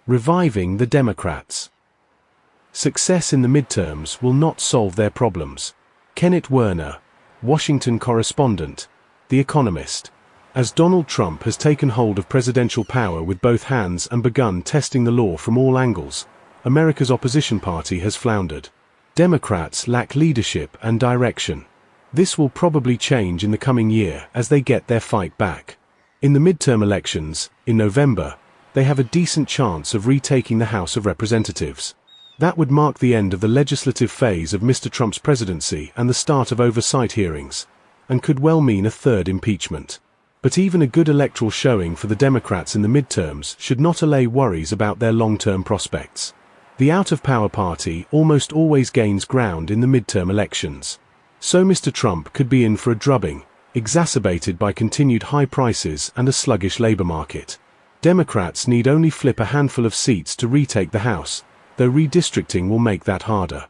Reviving the Democrats. Success in the midterms will not solve their problems. Kenneth Werner, Washington correspondent, The Economist. As Donald Trump has taken hold of presidential power with both hands and begun testing the law from all angles, America's opposition party has floundered. Democrats lack leadership and direction. This will probably change in the coming year as they get their fight back. In the midterm elections, in November, they have a decent chance of retaking the House of Representatives. That would mark the end of the legislative phase of Mr. Trump's presidency and the start of oversight hearings, and could well mean a third impeachment. But even a good electoral showing for the Democrats in the midterms should not allay worries about their long-term prospects. The out-of-power party almost always gains ground in the midterm elections. So Mr. Trump could be in for a drubbing, exacerbated by continued high prices and a sluggish labor market. Democrats need only flip a handful of seats to retake the House, though redistricting will make that harder.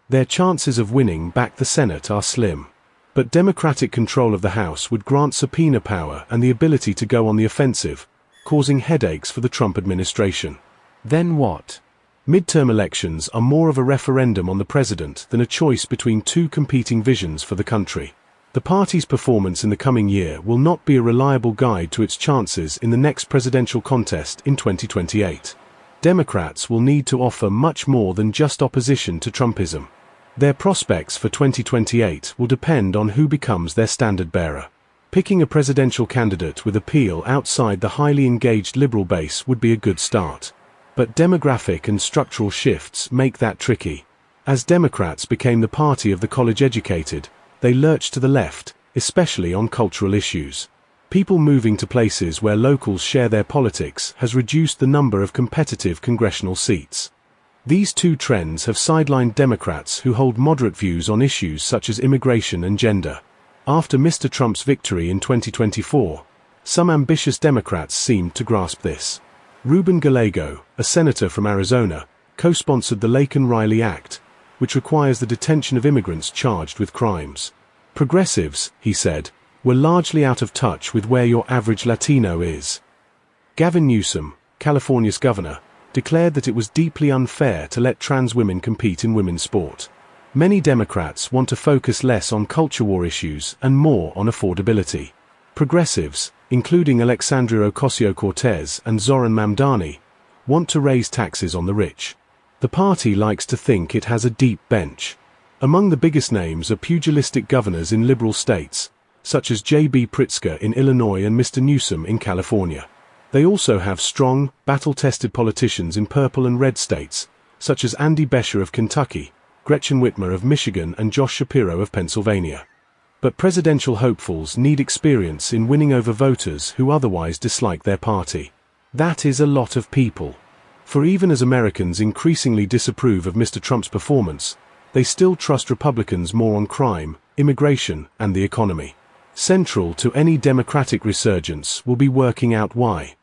Their chances of winning back the Senate are slim. But Democratic control of the House would grant subpoena power and the ability to go on the offensive, causing headaches for the Trump administration. Then what? Midterm elections are more of a referendum on the president than a choice between two competing visions for the country. The party's performance in the coming year will not be a reliable guide to its chances in the next presidential contest in 2028. Democrats will need to offer much more than just opposition to Trumpism. Their prospects for 2028 will depend on who becomes their standard-bearer. Picking a presidential candidate with appeal outside the highly engaged liberal base would be a good start. But demographic and structural shifts make that tricky. As Democrats became the party of the college-educated, they lurched to the left, especially on cultural issues. People moving to places where locals share their politics has reduced the number of competitive congressional seats. These two trends have sidelined Democrats who hold moderate views on issues such as immigration and gender. After Mr. Trump's victory in 2024, some ambitious Democrats seemed to grasp this. Ruben Gallego, a senator from Arizona, co-sponsored the Laken-Riley Act, which requires the detention of immigrants charged with crimes. Progressives, he said, were largely out of touch with where your average Latino is. Gavin Newsom, California's governor, declared that it was deeply unfair to let trans women compete in women's sport. Many Democrats want to focus less on culture war issues and more on affordability. Progressives, including Alexandria Ocasio-Cortez and Zoran Mamdani, want to raise taxes on the rich. The party likes to think it has a deep bench. Among the biggest names are pugilistic governors in liberal states, such as J.B. Pritzker in Illinois and Mr. Newsom in California. They also have strong, battle-tested politicians in purple and red states, such as Andy Beshear of Kentucky, Gretchen Whitmer of Michigan and Josh Shapiro of Pennsylvania. But presidential hopefuls need experience in winning over voters who otherwise dislike their party. That is a lot of people. For even as Americans increasingly disapprove of Mr. Trump's performance, they still trust Republicans more on crime, immigration, and the economy. Central to any Democratic resurgence will be working out why.